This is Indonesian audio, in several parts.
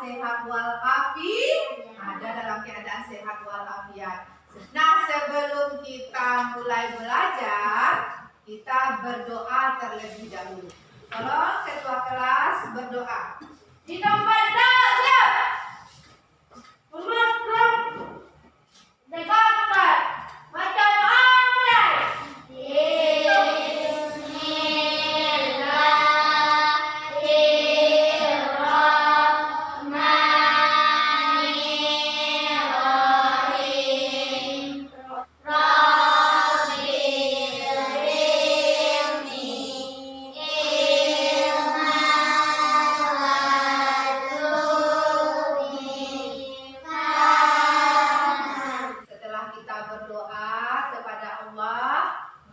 sehat walafiat. Ada dalam keadaan sehat walafiat. Nah, sebelum kita mulai belajar, kita berdoa terlebih dahulu. Tolong ketua kelas berdoa. Di tempat siap. Dekat. Baca doa mulai.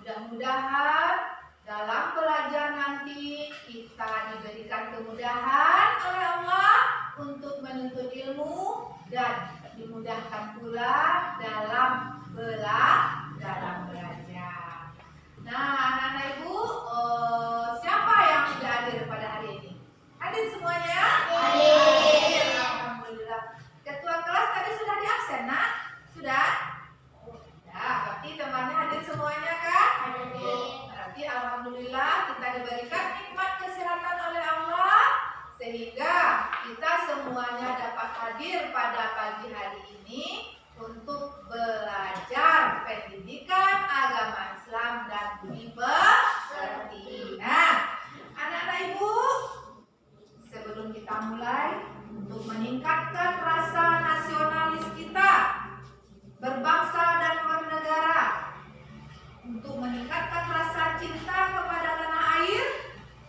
Mudah-mudahan dalam belajar nanti kita diberikan kemudahan oleh Allah untuk menuntut ilmu dan dimudahkan pula dalam belajar. Nah, anak-anak ibu, siapa yang sudah hadir pada hari ini? Hadir semuanya? Hadir. Alhamdulillah. Ketua kelas tadi sudah di absen, nak? Sudah? Ya, berarti temannya hadir semuanya kan? Berarti alhamdulillah kita diberikan nikmat kesehatan oleh Allah sehingga kita semuanya dapat hadir pada pagi hari ini untuk belajar pendidikan agama Islam dan budi pekerti. Nah, anak-anak ibu, sebelum kita mulai, untuk meningkatkan rasa nasionalis kita berbangsa dan bernegara, untuk meningkatkan rasa cinta kepada tanah air,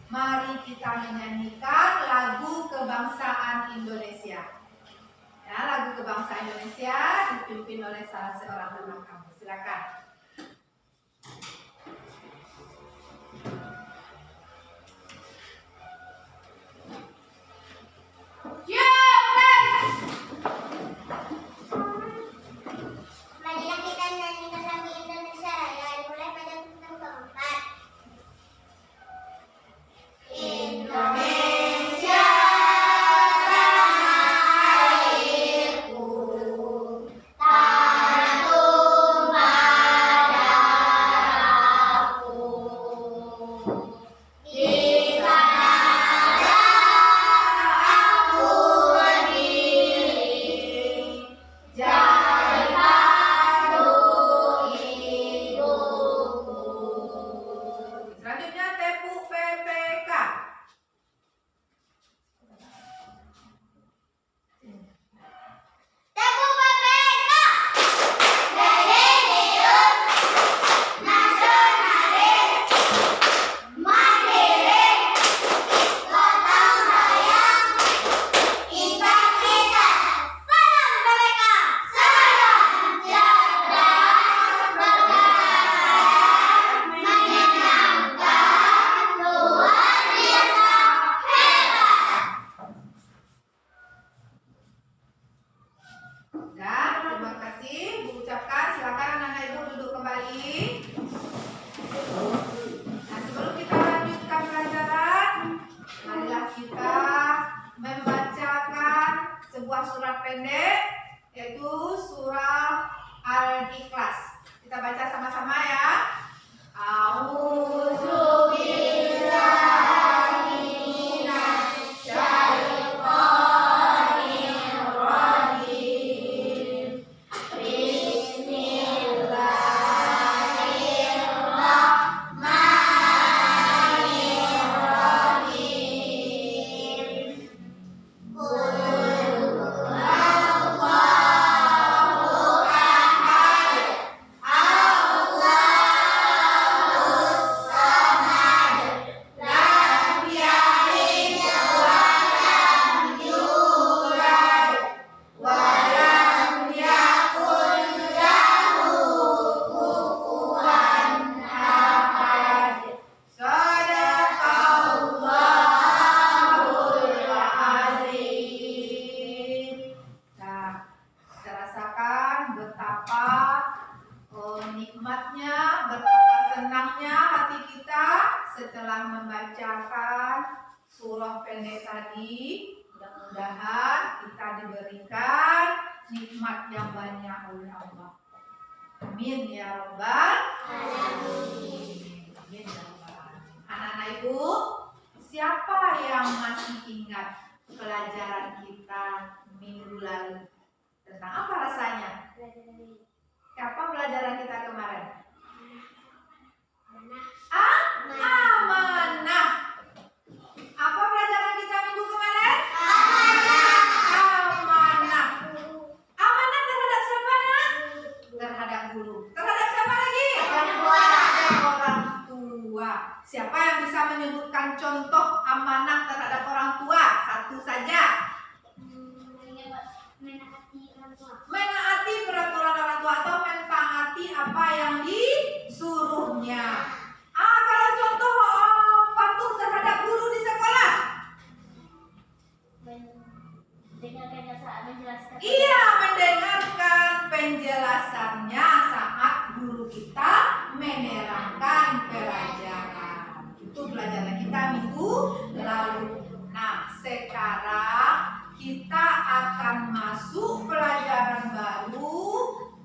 mari kita menyanyikan lagu kebangsaan Indonesia. Ya, lagu kebangsaan Indonesia dipimpin oleh salah seorang teman kamu. Silakan. Surat pendek yaitu surah Al-Ikhlas. Kita baca sama-sama ya. setelah membacakan surah pendek tadi, mudah-mudahan diberikan nikmat yang banyak oleh Allah. Amin ya Rabbal Alamin. Amin ya Rabbal Alamin. Anak-anak Ibu, siapa yang masih ingat pelajaran kita minggu lalu? Tentang apa rasanya? Apa pelajaran kita kemarin? Amanah. Apa pelajaran kita minggu kemarin? Amanah. Amanah terhadap siapa? Terhadap guru. Terhadap siapa lagi? Orang tua. Siapa yang bisa menyebutkan contoh amanah terhadap orang tua? Satu saja. Menaati peraturan orang tua atau mentaati apa yang disuruhnya. Kalau contoh patuh terhadap guru di sekolah. Iya, mendengarkan penjelasannya saat guru kita menerangkan pelajaran. Itu pelajaran kita minggu lalu. Nah, sekarang kita akan masuk pelajaran baru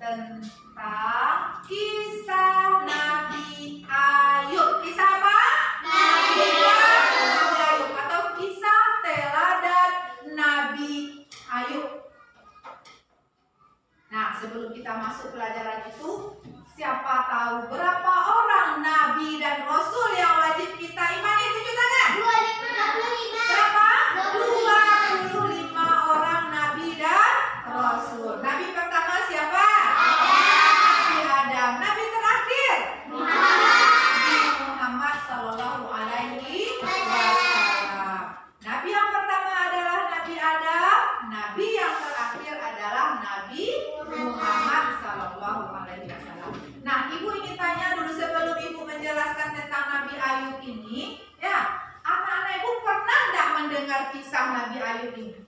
tentang kisah Nabi Ayub. Kisah apa? Nabi Ayub atau kisah teladan Nabi Ayub. Nah, sebelum kita masuk pelajaran itu, siapa tahu berapa orang nabi dan rasul yang wajib kita imani? Tunjuk tangan. 25. Berapa? 25 orang nabi dan rasul. Nabi pertama siapa? Nabi Adam. Nabi terakhir? Muhammad sallallahu alaihi wasallam. Nabi yang pertama adalah Nabi Adam. Nabi yang terakhir adalah Nabi Muhammad sallallahu alaihi wasallam. Nah, Ibu ingin tanya dulu sebelum Ibu menjelaskan tentang Nabi Ayub ini, ya, anak-anak Ibu pernah enggak mendengar kisah Nabi Ayub ini?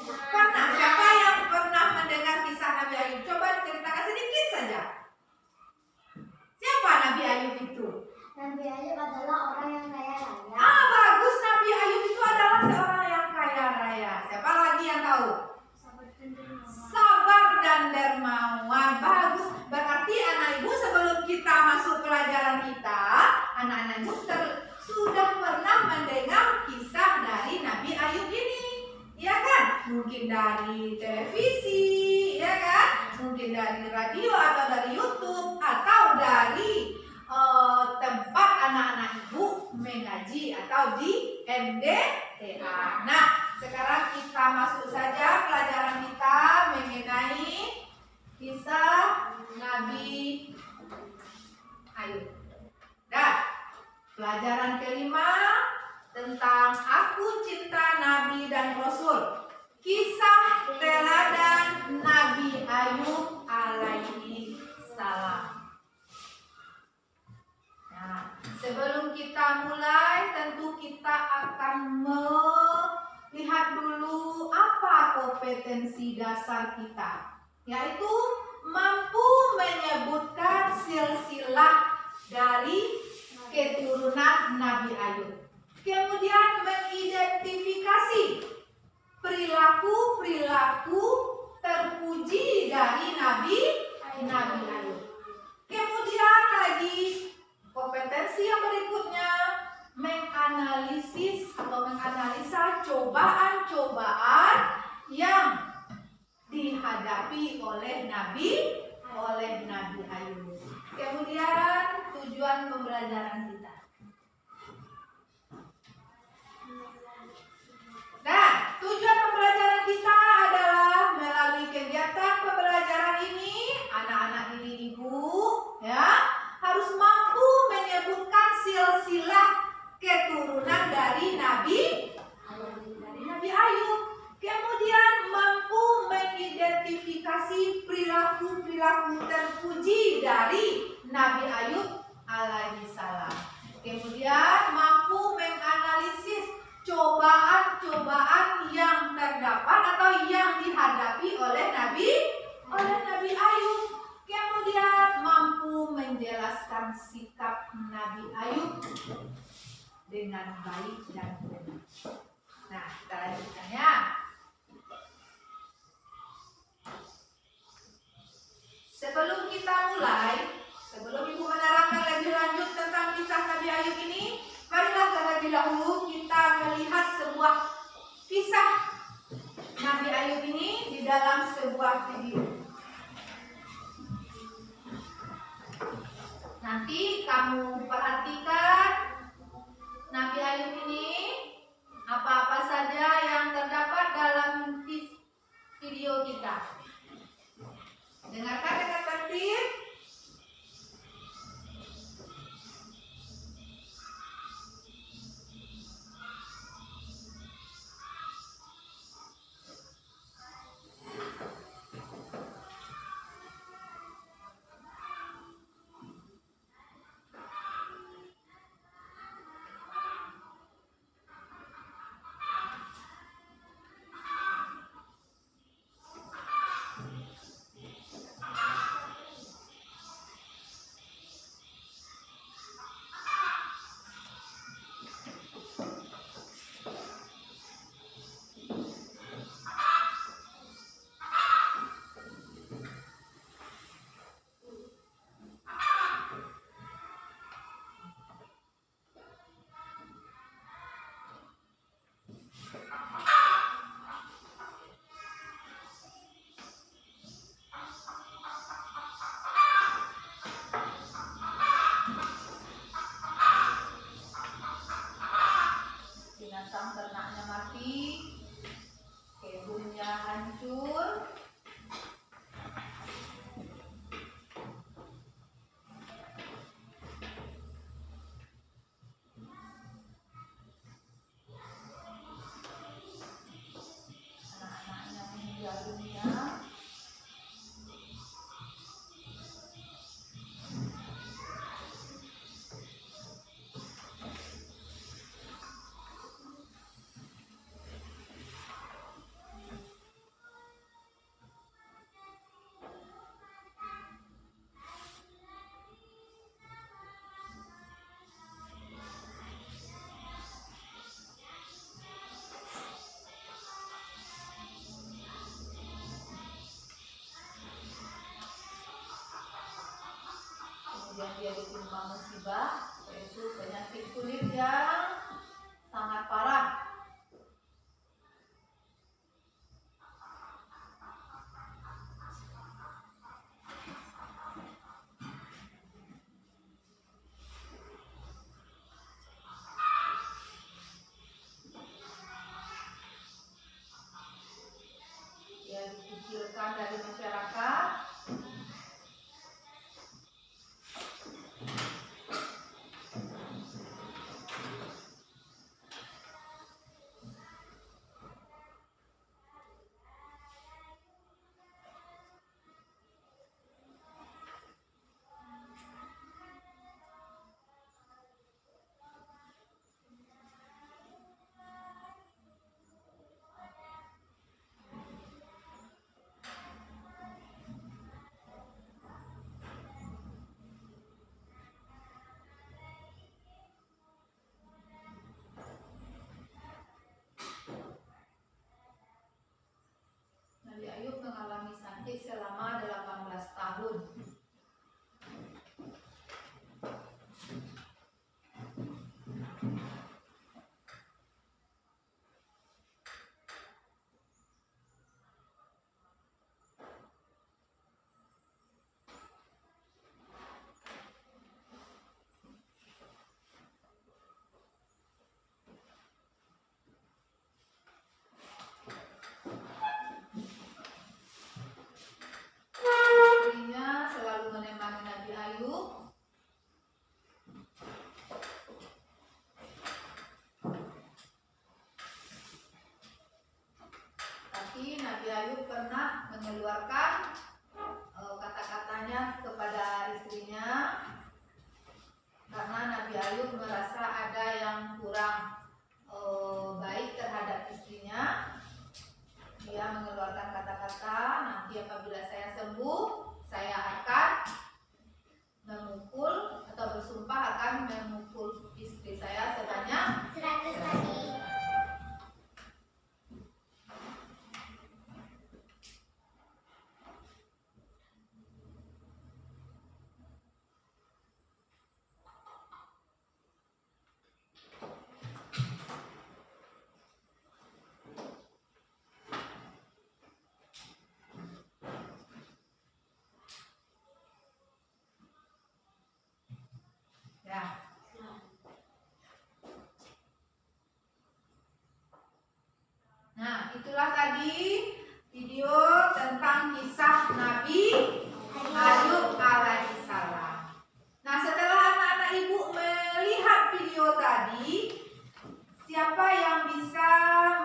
Pernah. Siapa yang pernah mendengar kisah Nabi Ayub? Coba ceritakan sedikit saja. Siapa Nabi Ayub itu? Nabi Ayub adalah orang yang kaya raya. Bagus. Nabi Ayub itu adalah seorang yang kaya raya. Siapa lagi yang tahu? Sabar dan dermawan. Bagus. Berarti anak Ibu sebelum kita masuk pelajaran kita, anak-anak Ibu sudah pernah mendengar kisah dari Nabi Ayub ini. Ya kan? Mungkin dari televisi, ya kan? Mungkin dari radio atau dari YouTube atau dari tempat anak-anak Ibu mengaji atau di MDTA. Nah, sekarang kita masuk saja pelajaran kita mengenai kisah Nabi Ayub. Nah, pelajaran kelima tentang aku cinta Nabi dan Rasul. Kisah teladan Nabi Ayub alaihi salam. Nah, sebelum kita mulai, tentu kita akan melihat dulu apa kompetensi dasar kita, yaitu mampu menyebutkan silsilah dari keturunan Nabi Ayub. Kemudian mengidentifikasi perilaku-perilaku terpuji dari Nabi Ayub. Kemudian lagi kompetensi yang berikutnya menganalisis atau menganalisa cobaan-cobaan yang dihadapi oleh Nabi Ayub. Kemudian tujuan pembelajaran kita. Nah, tujuan pembelajaran kita adalah melalui kegiatan pembelajaran ini, anak-anak didik Ibu, ya, harus mampu menyebutkan silsilah keturunan dari Nabi Ayub. Kemudian mampu mengidentifikasi perilaku-perilaku terpuji dari Nabi Ayub alaihissalam. Kemudian mampu menganalisis cobaan-cobaan yang terdapat atau yang dihadapi oleh Nabi Ayub. Kemudian mampu menjelaskan sikap Nabi Ayub dengan baik dan benar. Nah, kita lanjutkan ya. dalam sebuah video. Nanti kamu perhatikan Nabi Ayub ini apa-apa saja yang terdapat dalam video kita. Dengarkan dengan tertib. Binatang ternaknya mati, kebunnya hancur. Anak-anaknya meninggal dunia. Kemudian dia ditimpa musibah, yaitu penyakit kulit yang sangat parah. Dia dikucilkan dari masyarakat. Nabi Ayub mengalami sakit selama 18 tahun. Istrinya selalu menemani Nabi Ayub. Tapi Nabi Ayub pernah mengeluarkan kata-katanya kepada istrinya karena Nabi Ayub merasa ada yang kurang baik terhadap istrinya. Dia mengeluarkan kata-kata, nanti apabila saya sembuh, saya akan memukul atau bersumpah akan memukul istri saya sebanyak 100 kali. itulah tadi video tentang kisah Nabi Ayub alaihissalam. Nah, setelah anak-anak ibu melihat video tadi, siapa yang bisa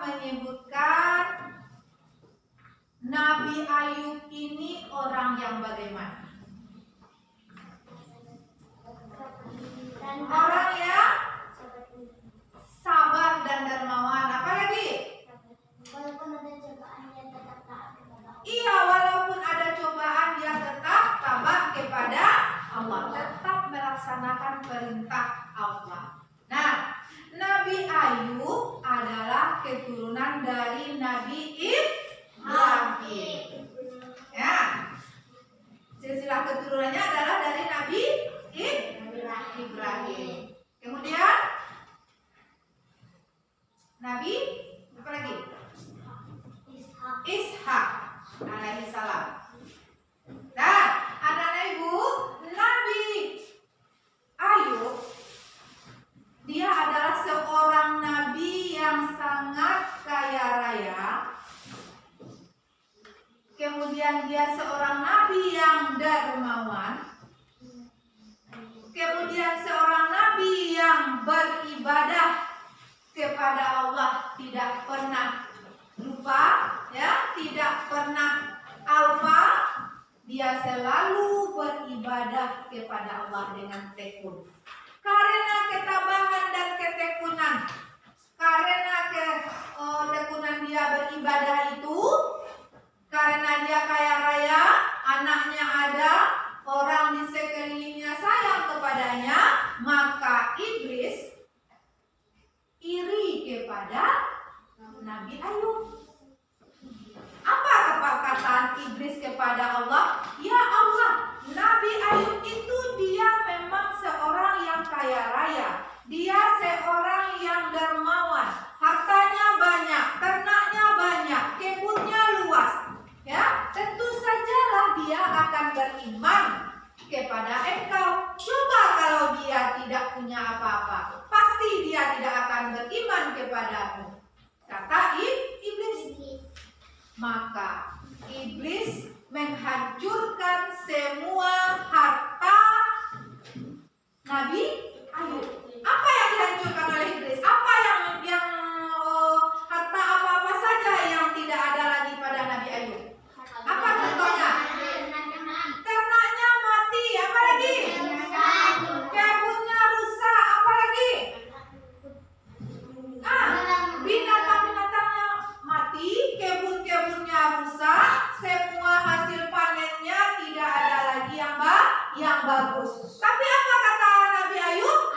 menyebutkan Nabi Ayub ini orang yang bagaimana? Orang yang sabar dan dermawan. Apa lagi? Walaupun ada cobaan dia tetap taat kepada Allah. Iya, walaupun ada cobaan dia tetap taat kepada Allah, tetap melaksanakan perintah Allah. Nah, Nabi Ayub adalah keturunan dari Nabi Ibrahim. Ya, silsilah keturunannya adalah dari Nabi Ibrahim. Kemudian Nabi apa lagi? Ishak alaihissalam. Dan anak-anak ibu, Nabi Ayub dia adalah seorang nabi yang sangat kaya raya. Kemudian dia seorang nabi yang dermawan. Kemudian seorang nabi yang beribadah kepada Allah, tidak pernah lupa, ya, tidak pernah alfa. Dia selalu beribadah kepada Allah dengan tekun. Karena ketabahan dan ketekunan, karena ketekunan dia beribadah itu, karena dia kaya raya, anaknya ada, orang di sekelilingnya sayang kepadanya, maka iblis iri kepada Nabi Ayub. Apa perkataan iblis kepada Allah? Ya Allah, Nabi Ayub itu dia memang seorang yang kaya raya. Dia seorang yang dermawan. Hartanya banyak, ternaknya banyak, kebunnya luas. Ya, tentu sajalah dia akan beriman kepada engkau. Coba kalau dia tidak punya apa-apa, pasti dia tidak akan beriman kepadamu, kata iblis. Maka iblis menghancurkan semua harta Nabi Ayub. Apa yang dihancurkan oleh iblis? Apa yang harta apa-apa saja yang tidak ada lagi pada Nabi Ayub? Apa contohnya? Ternaknya mati. Apa lagi? Kebunnya rusak. Apa lagi? Binatang-binatangnya mati, kebun-kebunnya rusak, semua hasil panennya tidak ada lagi yang bagus. Tapi apa kata Nabi Ayub?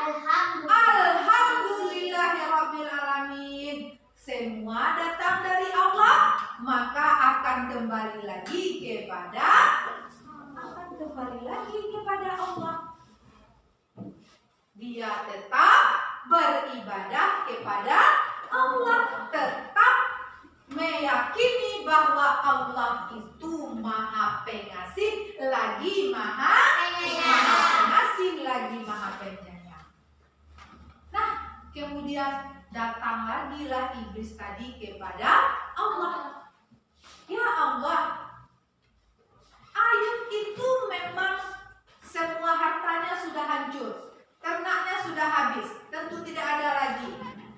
Alhamdulillahirabbil alamin. Semua datang dari Allah, maka akan kembali lagi kepada Allah. Dia tetap beribadah kepada Allah, tetap meyakini bahwa Allah itu Maha Pengasih, lagi Maha Pengasih, lagi Maha Penyayang. Nah, kemudian datang lagi lah iblis tadi kepada Allah. Ya Allah, Ayub itu memang semua hartanya sudah hancur, ternaknya sudah habis, tentu tidak ada lagi.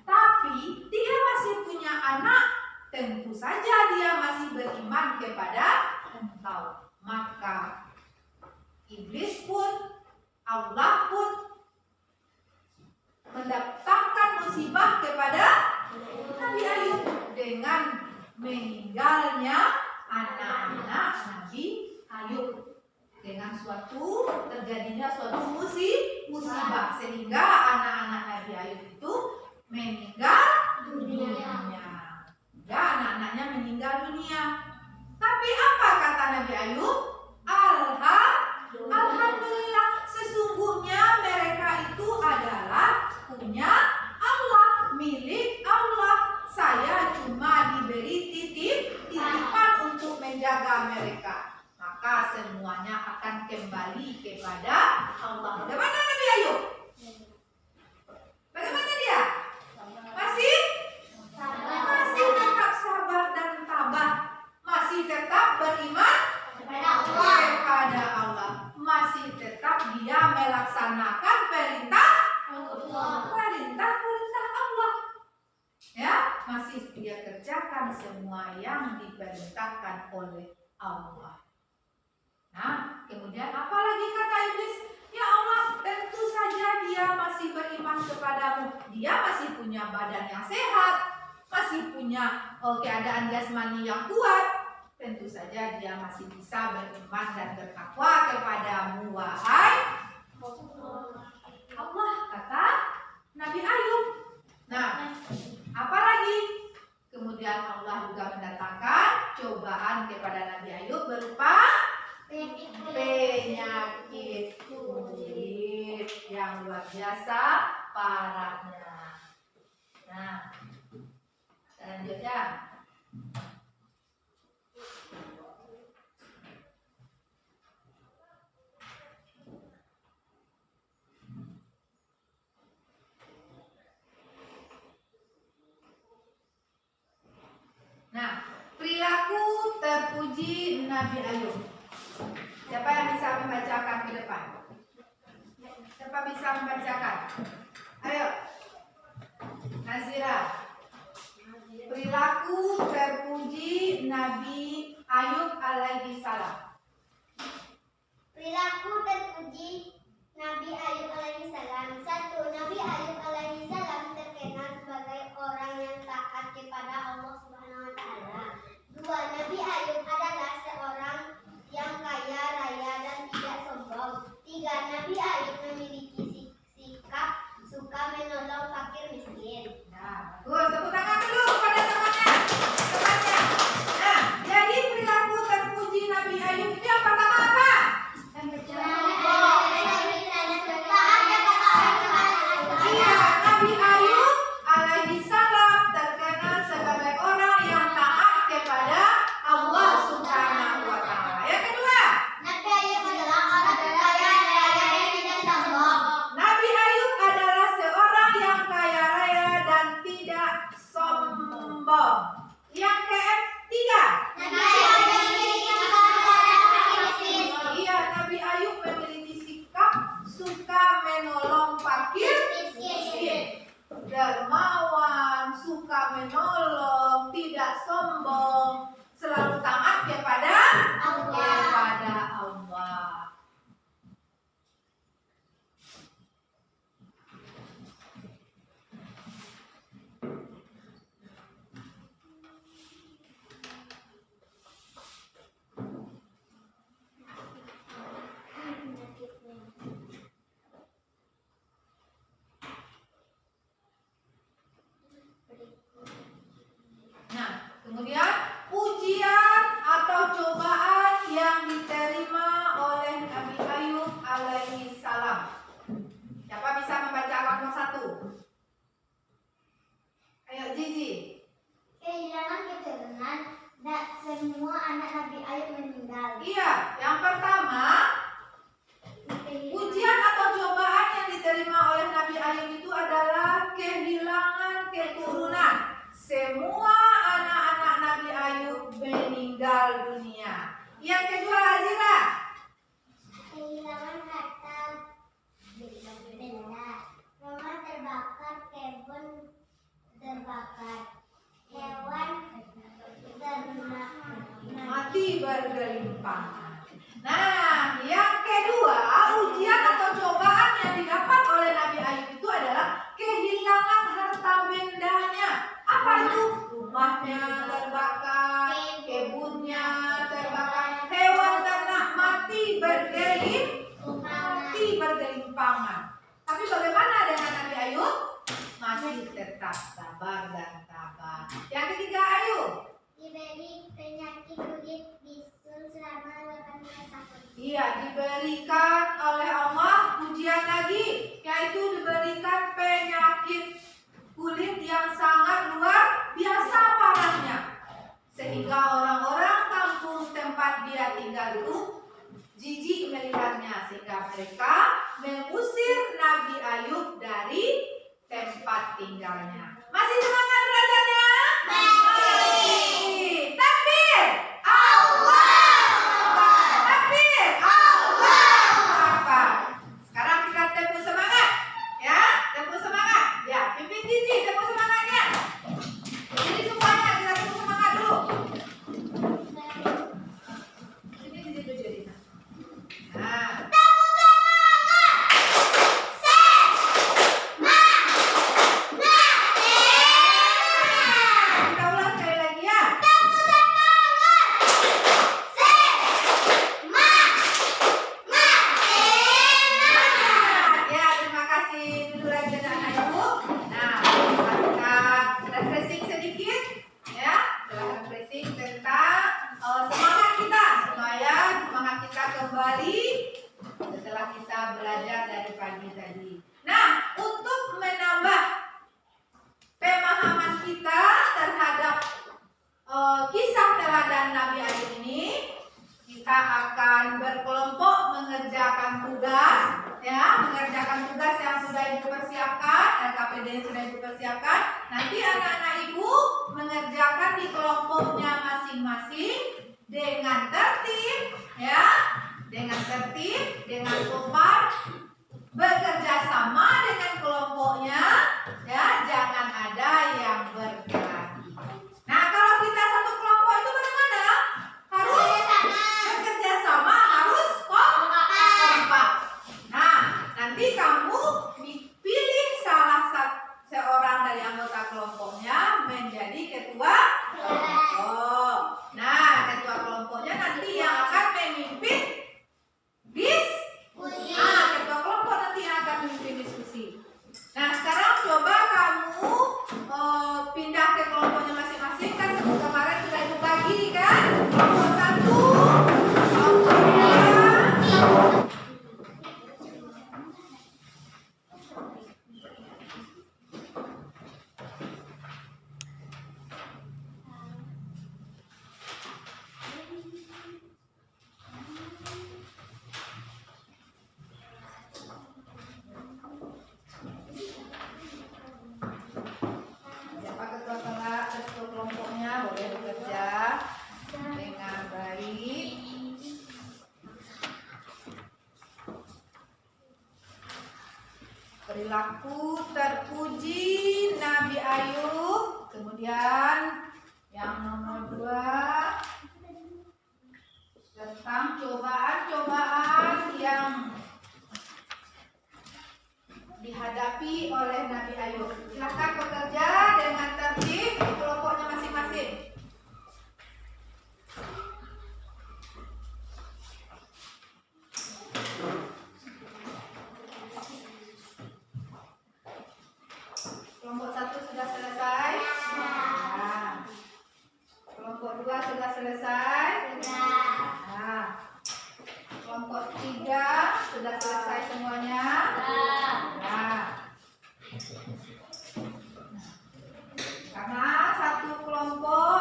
Tapi dia masih punya anak, tentu saja dia masih beriman kepada engkau. Maka iblis pun, Allah pun mendatangkan musibah kepada Nabi Ayub dengan meninggalnya anak-anak Nabi Ayub. Dengan terjadinya suatu musibah sehingga anak-anak Nabi Ayub itu meninggal dunia. Ya, anak-anaknya meninggal dunia. Tapi apa kata Nabi Ayub? Alhamdulillah, sesungguhnya mereka itu adalah punya Allah, milik Allah. Saya cuma diberi titipan untuk menjaga mereka. Maka semuanya akan kembali kepada Allah. Bagaimana Nabi Ayub? Bagaimana dia? Masih tetap sabar dan beriman Kepada Allah. kepada Allah. Masih tetap dia melaksanakan perintah Allah. Ya, masih dia kerjakan semua yang diperintahkan oleh Allah. Nah, kemudian apa lagi kata iblis? Ya Allah, tentu saja dia masih beriman kepadamu. Dia masih punya badan yang sehat, masih punya keadaan jasmani yang kuat. Tentu saja dia masih bisa beriman dan bertakwa kepadamu, wahai Allah, kata Nabi Ayub. Nah, apalagi? Kemudian Allah juga mendatangkan cobaan kepada Nabi Ayub berupa penyakit kulit yang luar biasa parahnya. Nah, selanjutnya. Nah, perilaku terpuji Nabi Ayub. Siapa yang bisa membacakan ke depan? Siapa bisa membacakan? Ayo, Nazira. Perilaku terpuji Nabi Ayub alaihi salam. Perilaku terpuji Nabi Ayub alaihi salam. 1. Nabi Ayub alaihi salam terkenal sebagai orang yang taat kepada Allah Subhanahu wa taala. 2. Nabi Ayub adalah seorang yang kaya raya dan tidak sombong. 3. Nabi Ayub memiliki sikap suka menolong fakir miskin. Nah, bagus. Tepuk tangan dulu kepada temannya. Nah, jadi perilaku terpuji Nabi Ayub itu yang pertama apa? Iya, Nabi Ayub alaihi salam terkenal sebagai orang yang taat kepada Allah Subhanahu wa taala. Yang kedua, Nabi Ayub adalah orang kaya raya dan tidak sombong. Nabi Ayub adalah seorang yang kaya raya dan tidak sombong. Yang ketiga, Nabi Ayub memiliki sikap fakir miskin. iya, Nabi Ayub memiliki sikap suka menolong fakir miskin. Dermawan, suka menolong, tidak sombong, selalu taat kepada Allah. Nah, kemudian ujian atau cobaan yang diterima oleh Nabi Ayub alaihi salam. Siapa bisa membacakan nomor 1? Ayo, Zizi. Kehilangan keturunan dan semua anak Nabi Ayub meninggal. Iya, yang pertama, ujian atau cobaan yang diterima oleh Nabi Ayub itu adalah kehilangan keturunan. Semua anak-anak Nabi Ayub meninggal dunia. Yang kedua, Azira. Kehilangan harta benda, rumah terbakar, kebun terbakar, hewan ternak Mati bergelimpangan. Nah, yang kedua, ujian atau cobaan yang didapat oleh Nabi Ayub itu adalah kehilangan harta bendanya. Apa itu? Rumahnya terbakar, kebunnya terbakar, hewan ternak mati bergelimpangan. Tapi bagaimana dengan Nabi Ayub? Masih tetap sabar dan tabah. Yang ketiga, Ayu. diberi penyakit kulit bisul selama 18 tahun. Iya, diberikan oleh Allah ujian lagi, yaitu diberikan penyakit kulit yang sangat luar biasa parahnya. Sehingga orang-orang kampung tempat dia tinggal itu jijik melihatnya, sehingga mereka mengusir Nabi Ayub dari tempat tinggalnya. Masih semangat belajarnya? Masih. Takbir! Allah kembali setelah kita belajar dari pagi tadi. Nah, untuk menambah pemahaman kita terhadap kisah teladan Nabi Ayub ini, kita akan berkelompok mengerjakan tugas, ya, mengerjakan tugas yang sudah ibu persiapkan, LKPD yang sudah ibu persiapkan. Nanti anak-anak ibu mengerjakan di kelompoknya masing-masing dengan tertib, ya, dengan tertib, dengan sopan, bekerja sama dengan kelompoknya, ya, jangan ada yang berkelahi. Nah, kalau kita satu kelompok itu bagaimana? Harus bekerja sama, harus kompak. Nah, nanti kamu pilih salah seorang dari anggota kelompoknya menjadi ketua kelompok. Nah, ketua kelompoknya nanti yang akan memimpin diskusi. Ketua kelompok nanti yang akan memimpin diskusi. Nah, sekarang coba kamu pindah ke kelompoknya masing-masing, kan kemarin sudah ibu bagi kan? Kelompok 1, kelompok 2. Ketua kelompoknya boleh bekerja dengan baik. Perilaku terpuji Nabi Ayub. Kemudian yang nomor 2 tentang cobaan-cobaan yang dihadapi oleh Nabi Ayub. Silakan bekerja dengan tertib di kelompoknya masing-masing. Kelompok 1 sudah selesai? Nah. Kelompok 2 sudah selesai? Nah. Kelompok 3 sudah selesai semuanya? Nah. Karena satu kelompok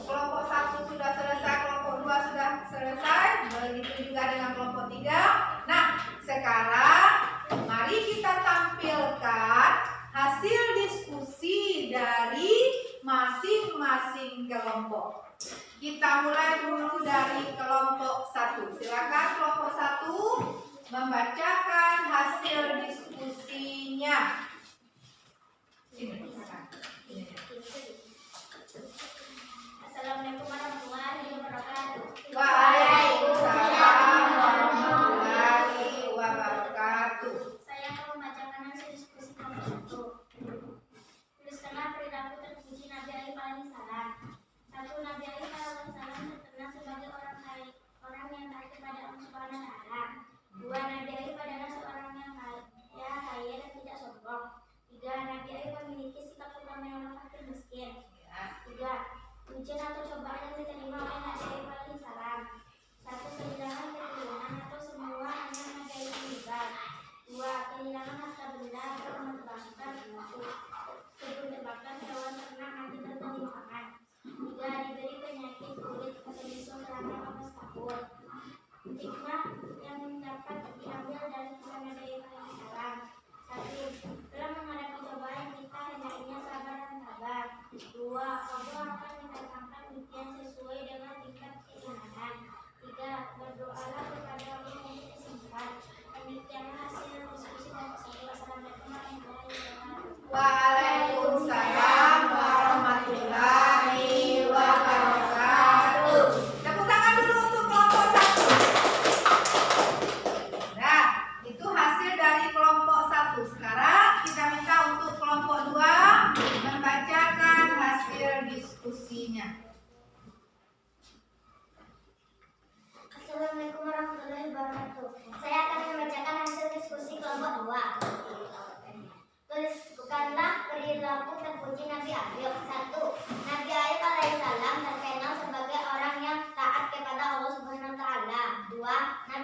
1 sudah selesai, kelompok 2 sudah selesai, begitu juga dengan kelompok 3. Nah, sekarang mari kita tampilkan hasil diskusi dari masing-masing kelompok. Kita mulai dulu dari kelompok 1. Silakan kelompok 1 membacakan hasil diskusinya. Sini, silakan. Assalamualaikum warahmatullahi wabarakatuh. Waalaikumsalam warahmatullahi wabarakatuh. Saya akan membacakan hasil diskusi kelompok 1. Tuliskanlah perilaku terpuji Nabi Ayub alaihissalam. 1. Nabi Ayub alaihissalam terkenal sebagai orang yang taat kepada Allah Subhanahu wa taala. 2. Nabi Ayub adalah seorang yang kaya dan tidak sombong. 3. Nabi Ayub memiliki sikap perdamaian fakir miskin. 3. Ujian atau cobaan yang diterima oleh Nabi Ayub alaihissalam. 1. Kehilangan keturunan atau semua anak Nabi Ayub meninggal. 2. Kehilangan harta benda atau menerbangkan hewan ternak Nabi tertentu makan. 3. Diberi penyakit kulit atau bisul selama 14 tahun. Hikmah yang dapat diambil dari kisah Nabi Ayub alaihissalam. 1. Dalam menghadapi cobaan kita hendaknya sabar dan sabar. 2. Allah akan mendatangkan ujian sesuai dengan tingkat keimanan. 3. Berdoalah kepada Allah untuk kesembuhan. Demikianlah hasil diskusi kelompok 1. Wassalamualaikum warahmatullahi wabarakatuh. Waalaikumsalam warahmatullahi wabarakatuh. Tepuk tangan dulu untuk kelompok 1.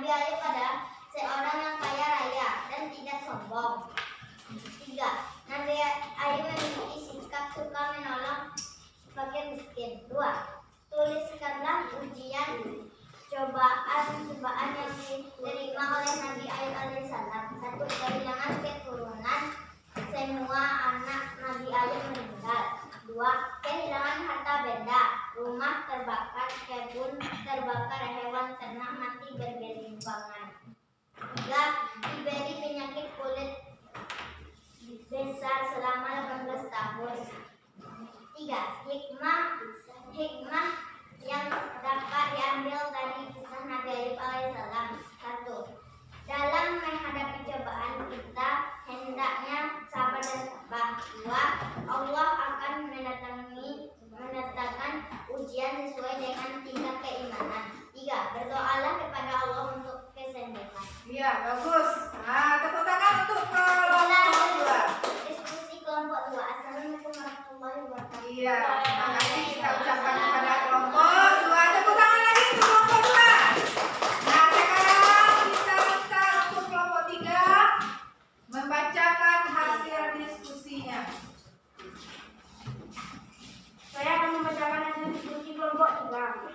Ayub adalah seorang yang kaya raya dan tidak sombong. 3. Nabi Ayub memiliki sikap suka menolong fakir miskin. 2. Tuliskanlah ujian cobaan yang diterima oleh Nabi Ayub alaihissalam. 1. Kehilangan keturunan, semua anak Nabi Ayub meninggal. 2. Kehilangan harta benda, rumah terbakar, kebun terbakar, hewan ternak mati bergelimpangan. 3. Diberi penyakit kulit besar selama 18 tahun. 3. Hikmah yang dapat diambil dari kisah Nabi Ayub alaihissalam. 1. Dalam menghadapi cobaan kita hendaknya sabar dan tabah. 2. Allah akan mendatangkan ujian sesuai dengan tingkat keimanan. 3. Berdoalah kepada Allah untuk kesembuhan. Iya, bagus. Nah, tepuk tangan untuk kelompok 2. Diskusi kelompok 2. Assalamualaikum warahmatullahi wabarakatuh. Iya, terima kasih kita ucapkan kepada kelompok 2. Tepuk tangan lagi untuk kelompok 2. Nah, sekarang kita minta untuk kelompok 3 membacakan hasil diskusinya. Saya akan membacakan hasil diskusi kelompok 3.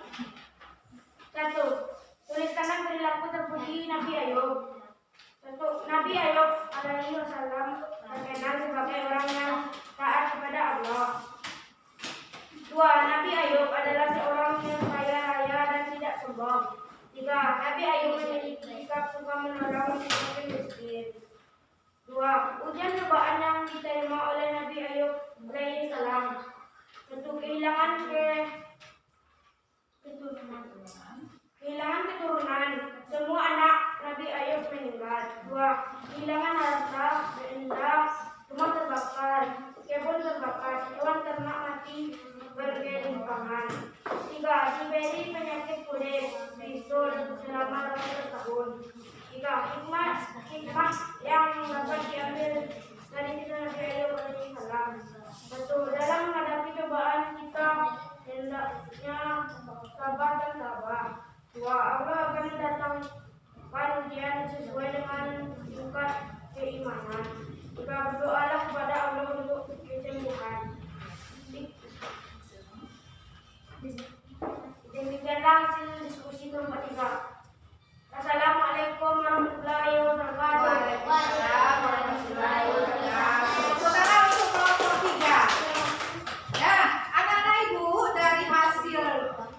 1. Tuliskanlah perilaku terpuji Nabi Ayub. 1. Nabi Ayub alaihi wasallam terkenal sebagai orang yang taat kepada Allah. 2. Nabi Ayub adalah seorang yang kaya raya dan tidak sombong. 3. Nabi Ayub memiliki sikap suka menolong fakir miskin. 2. Ujian cobaan yang diterima oleh Nabi Ayub alaihi salam. 1. Kehilangan keturunan, semua anak Nabi Ayub meninggal. 2. Kehilangan harta benda, rumah terbakar, kebun terbakar, hewan ternak mati bergelimpangan. 3. Diberi penyakit kulit bisul selama 18 tahun. 3. Hikmah yang dapat diambil dari kisah Nabi Ayub alaihissalam. 1. Dalam menghadapi cobaan kita hendaknya sabar dan tabah. 2. Allah akan mendatangkan ujian sesuai dengan tingkat keimanan. 3. Berdoalah kepada Allah untuk kesembuhan. Demikianlah hasil diskusi kelompok 3. Assalamualaikum warahmatullahi wabarakatuh. Waalaikumsalam warahmatullahi wabarakatuh. Tepuk tangan untuk kelompok 3. Nah, anak-anak ibu, dari hasil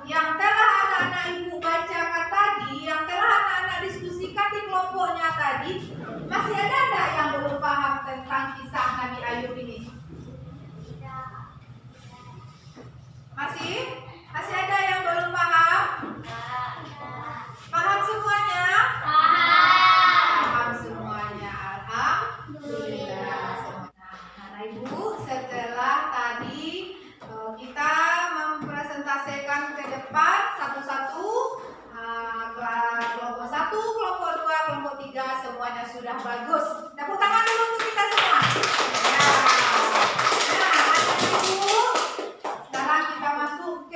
yang telah anak-anak ibu bacakan tadi, yang telah anak-anak diskusikan di kelompoknya tadi, masih ada nggak yang belum paham tentang kisah Nabi Ayub ini? Masih? Masih ada yang belum paham? Paham semuanya? Paham semuanya. Alhamdulillah. Nah, Ibu, setelah tadi kita mempresentasikan ke depan satu-satu, kelompok 1, kelompok 2, kelompok 3 semuanya sudah bagus. Tepuk tangan dulu untuk kita semua. Nah, Ibu, sekarang kita masuk ke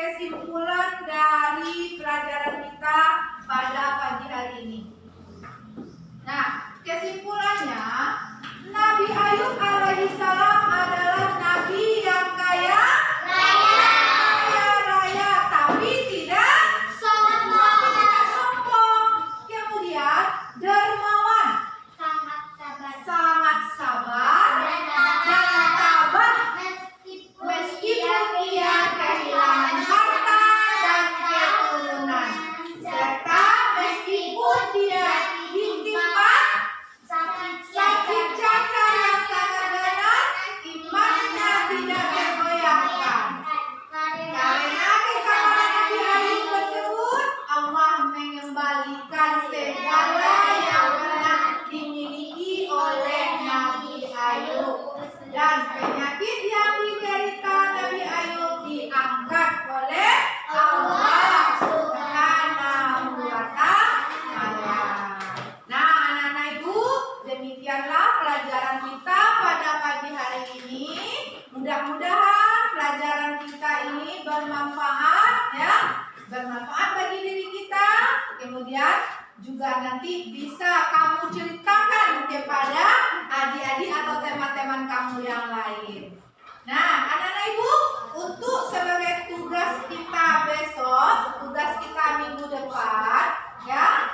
juga nanti bisa kamu ceritakan kepada adik-adik atau teman-teman kamu yang lain. Nah, anak-anak ibu, untuk sebagai tugas kita besok, tugas kita minggu depan, ya,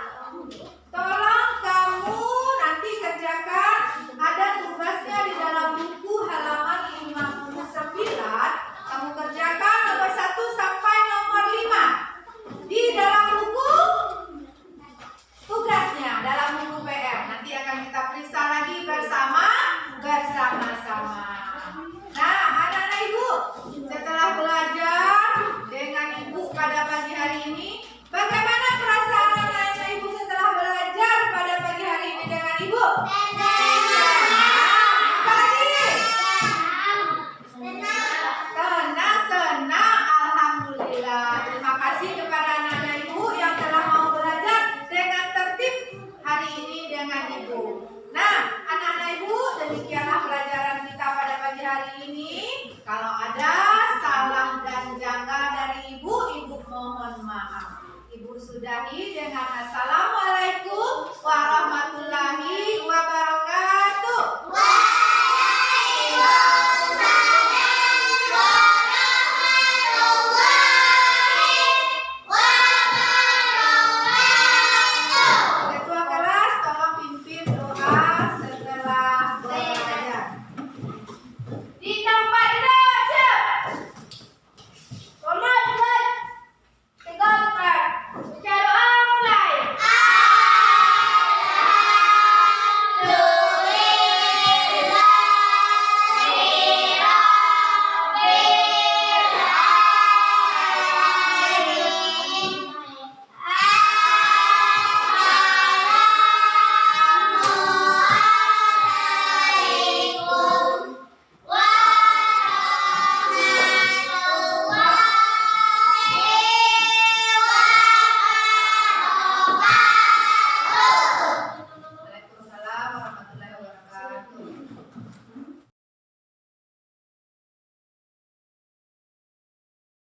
tolong kamu nanti kerjakan, ada tugasnya di dalam buku halaman 59. Kamu kerjakan nomor 1 sampai nomor 5 di dalam buku tugasnya, dalam buku PR. Nanti akan kita periksa lagi bersama-sama. Nah, anak-anak ibu, setelah belajar dengan ibu pada pagi hari ini, bagaimana perasaan anak-anak ibu setelah belajar pada pagi hari ini dengan ibu? Senang, alhamdulillah. Terima kasih kepada anak-anak ibu yang telah mau belajar dengan tertib hari ini dengan ibu. Nah, anak-anak ibu, demikianlah pelajaran kita pada pagi hari ini. Kalau ada salah dan janggal dari ibu, ibu mohon maaf. Ibu sudahi dengan salam.